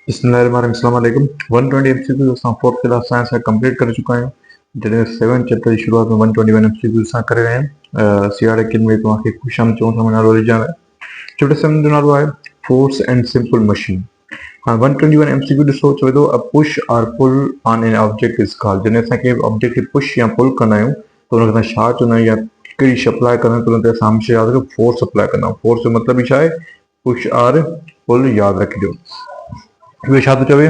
अस्सलामुअलैकुम 120 एमसीक्यू असां fourth class science का कंप्लीट कर चुका आहियूं जॾहिं 7 चैप्टर जी शुरूआत में 121 एमसीक्यू असां करे रहिया आहियूं सियाड़े किन में तव्हांखे ख़ुशाम चऊं था नालो रिजान आहे चैप्टर 7 जो नालो आहे फोर्स एंड सिंपल मशीन। हाँ 121 एमसीक्यू ॾिसो चवे थो अ पुश और पुल on an object is called. जॾहिं असांखे ऑब्जेक्ट खे पुश या पुल कंदा आहियूं त हुनखे असां छा चवंदा आहियूं या कहिड़ी शइ अप्लाई कंदा आहियूं त हुन ते असां हमेशह यादि रखो फोर्स अप्लाई कंदा आहियूं। फोर्स जो मतिलबु ई छा आहे पुश और पुल यादि रखिजो। वे छा थो चवे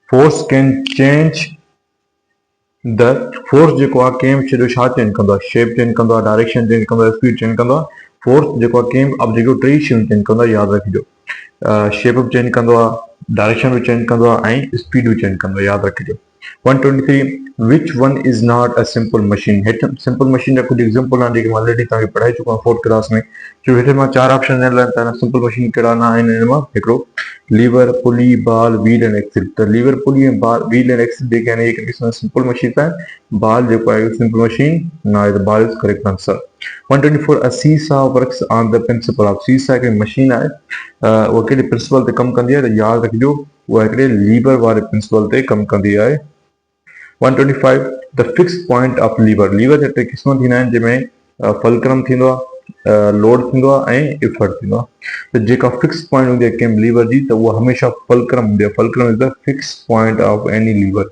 force can change the force जेको आहे कंहिं बि शइ जो छा चेंज कंदो आहे शेप चेंज कंदो आहे डायरेक्शन चेंज कंदो आहे स्पीड चेंज कंदो आहे। फोर्स जेको आहे कंहिं बि ऑब्जेक्ट जो टे शयूं चेंज कंदो आहे यादि रखिजो। शेप बि चेंज कंदो आहे डायरेक्शन बि चेंज कंदो आहे ऐं स्पीड बि चेंज कंदो आहे यादि रखिजो। 123 which one is not a simple machine. हेठि सिंपल मशीन जा कुझु एग्जाम्पल आहिनि जेके मां ऑलरेडी तव्हांखे पढ़ाए चुको आहियां फोर्थ क्लास में। जो हेठि मां चार ऑप्शन ॾिनल आहिनि त सिंपल मशीन कहिड़ा न आहिनि हिन मां हिकिड़ो लीवर पुली बाल व्हील एंड एक्सिल। त लीवर पुली ऐं बाल व्हील एंड एक्सिल जेके आहिनि हिकु क़िस्म सिंपल मशीन आहिनि। बाल जेको आहे सिंपल मशीन न आहे त बाल इज करेक्ट आंसर। 124 अ सीसा works on the principle of सीसा हिकिड़ी मशीन आहे उहा कहिड़े प्रिंसिपल ते कमु कंदी आहे त यादि रखिजो उहा हिकिड़े लीवर वारे प्रिंसिपल ते कमु कंदी आहे। 125 the fix point of lever. Lever जा टे क़िस्म थींदा आहिनि जंहिंमें फलक्रम थींदो आहे लोड थींदो आहे ऐं इफर्ट थींदो आहे। त जेका फिक्स पॉइंट हूंदी आहे कंहिं लीवर जी त उहा हमेशह फलक्रम हूंदी आहे। Fulcrum is the fix point of any lever.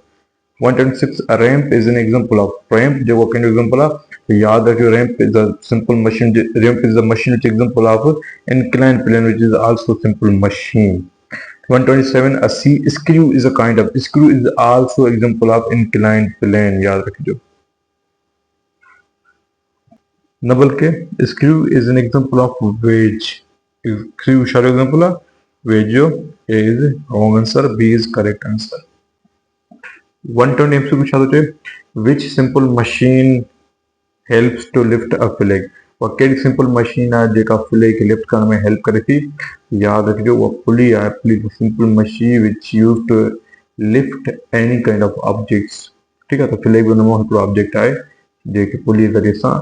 126 a ramp is an example of ramp जेको कंहिंजो एग्जांपल आहे यादि रखियो ramp is a simple machine ramp is a machine which example of inclined plane which is also simple machine। 127 a screw is a kind of screw is also example of inclined plane याद रखिजो। न बल्कि screw is an example of wedge। screw छा example आहे wedge जो A is wrong answer B is correct answer। 120 MCQ छा थो चए which simple machine helps to lift a flag। और कहिड़ी सिंपल मशीन आहे जेका फ्लैग खे लिफ्ट करण में हेल्प करे थी यादि रखिजो उहा पुली आहे। Pulley simple machine which use to lift any kind of objects. ठीकु आहे त फ्लैग बि हुन मां हिकिड़ो ऑब्जेक्ट आहे जेके पुली जे ज़रिए सां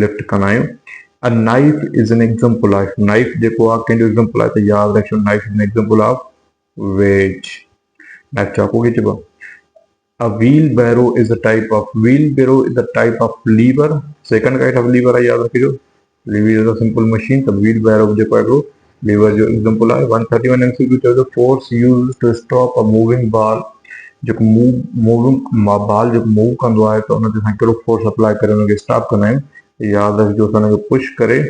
लिफ्ट कंदा आहियूं। A knife is an example of knife जेको आहे कंहिंजो एग्जांपल आहे त यादि रखिजो knife is an example of ways. Knife चाकू खे चइबो आहे। A wheelbarrow is a type of wheelbarrow is a type of lever। second kind of lever है याद रखिजो। lever is a simple machine तो wheelbarrow जेको है वो lever जो example है। 131 MCQ चवे तो force used to stop a moving ball जेको मूविंग बॉल जेको मूव कंदो आहे त उनते असां कहिड़ो फोर्स अप्लाई करे उनखे स्टॉप कंदा आहियूं यादि रखिजो असां उनखे पुश करे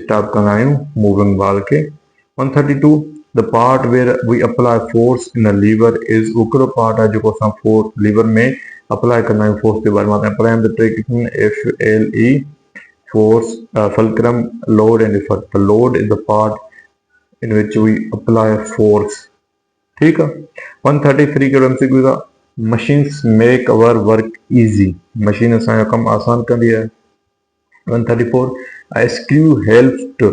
स्टॉप कंदा आहियूं मूविंग बॉल खे। 132 the part where we apply force in a lever is वो कहिड़ो पार्ट आहे जेको असां फोर्स लीवर में अप्लाई कंदा आहियूं फोर्स जे बारे में अप्लाई द टे क़िस्म FLE force fulcrum load and effort। the load is the part in which we apply force। ठीक है। 133 कहिड़ो MCQ था machines make our work easy। Machine असांजो कमु आसान कंदी आहे। 134 a screw helps to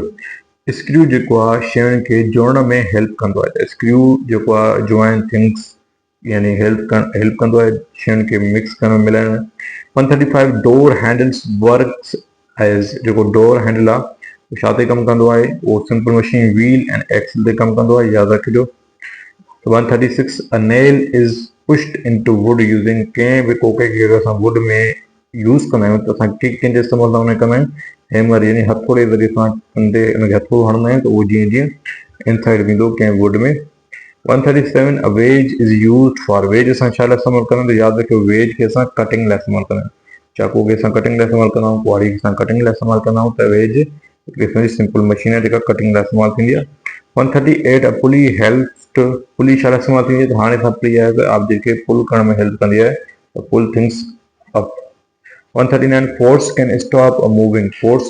screw जेको आहे शयुनि खे जोड़ण में हेल्प कंदो आहे। स्क्रू जेको आहे जॉइन थिंग्स यानी हेल्प कंदो आहे शयुनि खे मिक्स करण में मिलाइण में। 135 डोर हैंडल्स वर्क्स एज जेको डोर हैंडल आहे छा ते कमु कंदो आहे उहो simple machine wheel and axle ते कमु कंदो आहे यादि रखिजो। 136 a nail is pushed into wood using कंहिं बि कोके खे अगरि असां वुड में यूज़ कंदा आहियूं त असां कंहिंजे इस्तेमाल सां उन कंदा आहियूं हैमर यानी हथोड़े ज़रिए सां कंदे उनखे हथोड़ो हणंदा आहियूं त उहो जीअं जीअं इनसाइड वेंदो कंहिं वुड में। 137 a wedge is used for wedge असां छा लाइ इस्तेमालु कंदा आहियूं त यादि रखियो वेज खे असां कटिंग लाइ इस्तेमालु कंदा आहियूं। चाकू खे असां कटिंग लाइ इस्तेमालु कंदा आहियूं कुहाड़ी खे असां कटिंग लाइ इस्तेमालु कंदा आहियूं त वेज हिकिड़ी क़िस्म जी सिंपल मशीन आहे जेका कटिंग लाइ इस्तेमालु थींदी आहे। 138 a pulley helps to पुली छा लाइ इस्तेमालु थींदी आहे त हाणे खां पुली आहे त ऑब्जेक्ट खे पुल करण में हेल्प कंदी आहे त पुल things up. 139 force can stop a moving force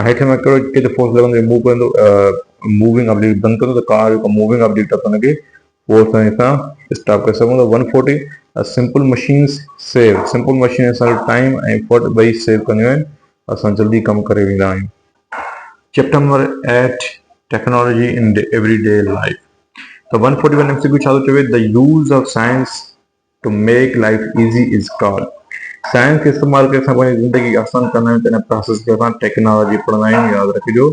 हेठि में कहिड़ो केतिरो फोर्स लॻंदो मूव कंदो मूविंग ऑब्जेक्ट बंदि कंदो त कार जेको मूविंग ऑब्जेक्ट आहे त हुनखे फोर्स सां स्टॉप करे सघूं था। 140 simple machines save simple machine असांजो टाइम ऐं एफर्ट ॿई सेव कंदियूं आहिनि असां जल्दी कमु करे वेंदा आहियूं। Chapter number 8 technology in everyday life. त 141 MCQ छा थो चवे the use of science to make life easy is called. Science खे इस्तेमालु करे असां पंहिंजी ज़िंदगी आसान कंदा आहियूं त हिन प्रोसेस खे असां टेक्नोलॉजी पढ़ंदा आहियूं यादि रखिजो।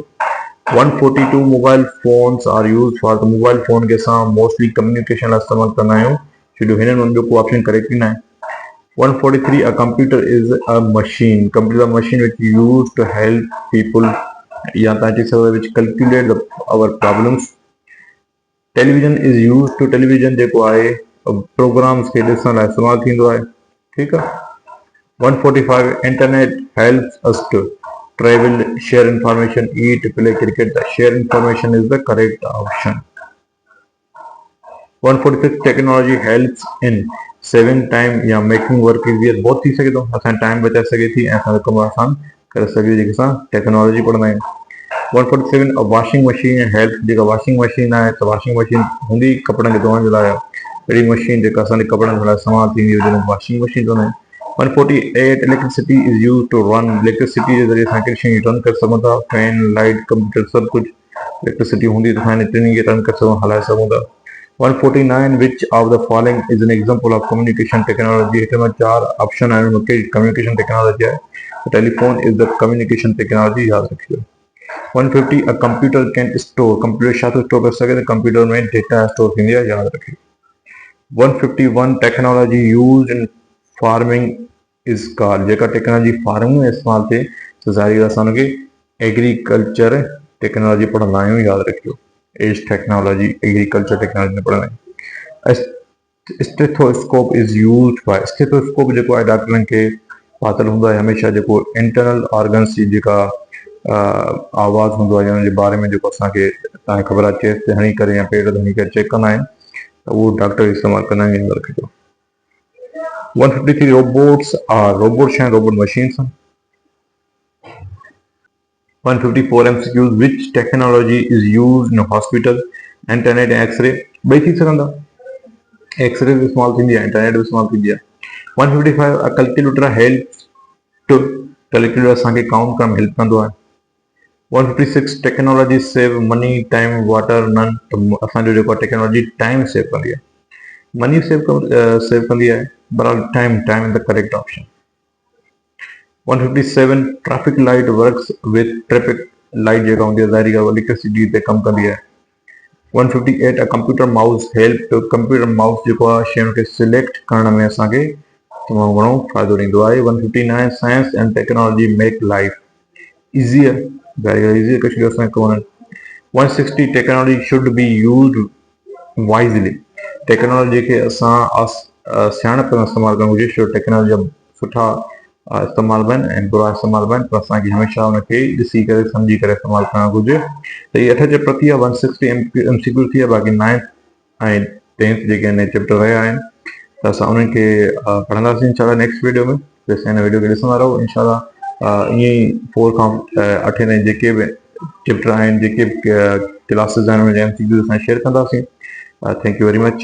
142 mobile phones are use for the mobile phone के साथ मोस्टली कम्युनिकेशन लाइ इस्तेमाल कंदा आहियूं छो हिननि में ॿियो को ऑप्शन करेक्ट ई न आहे 143 a computer is a machine computer machine which used to help people या तव्हां चई सघो which calculate our problems television is use to television जेको आहे प्रोग्राम्स खे ॾिसण लाइ इस्तेमालु थींदो आहे ठीकु आहे 145 internet helps us to travel, share information, eat, play cricket. The share information is the correct option. 146 technology helps in saving time या making work easier. बहुत थी सके तो असां टाइम बचाए सके थी ऐं असांजो कमु आसान करे सघे जेके असां टेक्नोलॉजी पढ़ंदा आहियूं 147 a washing machine helps जेका वॉशिंग मशीन आहे त वॉशिंग मशीन हूंदी कपिड़नि खे धोइण जे लाइ अहिड़ी मशीन जेका असांजे कपिड़नि जे लाइ इस्तेमालु थींदी हुजे हुनखे वॉशिंग मशीन चवंदा आहियूं 148 electricity is used to run electricity जे ज़रिए असां कहिड़ी शयूं रन करे सघूं था फैन लाइट कंप्यूटर सभु कुझु इलेक्ट्रिसिटी हूंदी त असां हिन टिनी खे रन करे सघूं हलाए सघूं था 149 which of the following is an example of communication technology हिते में 4 ऑप्शन आहिनि मूंखे कम्युनिकेशन टेक्नोलॉजी आहे telephone is the communication technology यादि रखियो 150 a computer can store computer छा थो स्टोर करे सघे त कंप्यूटर में डेटा स्टोर थींदी आहे यादि रखियो 151 technology used in farming is called जेका टेक्नोलॉजी फार्मिंग में इस्तेमालु थिए त ज़ाहिर असां हुनखे एग्रीकल्चर टेक्नोलॉजी पढ़ंदा आहियूं यादि रखियो एज टेक्नोलॉजी एग्रीकल्चर टेक्नोलॉजी में पढ़ंदा आहियूं stethoscope is used by stethoscope जेको आहे डॉक्टरनि खे पातल हूंदो आहे हमेशह जेको इंटरनल ऑर्गन्स जी जेका आवाज़ हूंदो आहे हुनजे बारे में जेको असांखे तव्हांखे ख़बर आहे चेस्ट ते हणी करे या पेट ते हणी करे चेक कंदा आहिनि त उहो डॉक्टर इस्तेमालु कंदा आहिनि यादि रखिजो 153 robots are robots and robot machines 154 MCQs which technology is used in a hospital internet and x-ray ॿई थी सघंदा x-ray बि इस्तेमालु थींदी आहे इंटरनेट बि इस्तेमालु थींदी आहे 155 a calculator helps to calculator असांखे काउंट करण में हेल्प कंदो आहे 156 technology save money time water नन त असांजो जेको आहे टेक्नोलॉजी टाइम सेव कंदी आहे मनी सेव कंदी आहे but time is the correct option 157 traffic light works with traffic light जेका हूंदी आहे ज़ाहिरी ॻाल्हि इलेक्ट्रिसिटी ते कमु कंदी आहे 158 a computer mouse help to computer mouse जेको आहे शयुनि खे सिलेक्ट करण में असांखे तमामु घणो फ़ाइदो ॾींदो आहे 159 science and technology make life easier ज़ाहिरी ॻाल्हि easier कुझु असांखे कमु 160 technology should be used wisely technology खे असां सियाणप सां इस्तेमालु करणु घुरिजे छो टेक्नोलॉजी जा सुठा इस्तेमालु बि आहिनि ऐं बुरा इस्तेमालु बि आहिनि पर असांखे हमेशह हुनखे ॾिसी करे सम्झी करे इस्तेमालु करणु घुरिजे त इहे 8 चैप्टर थी विया 160 MCQ थी विया बाक़ी 9th ऐं 10th जेके आहिनि चैप्टर रहिया आहिनि त असां उन्हनि खे पढ़ंदासीं इंशाल्लाह नेक्स्ट वीडियो में वैसे हिन वीडियो खे ॾिसंदा रहो इंशाल्लाह ईअं ई 4 खां 8 ताईं जेके बि चैप्टर आहिनि जेके क्लासिस आहिनि उनजा MCQ असां शेयर कंदासीं थैंक यू वेरी मच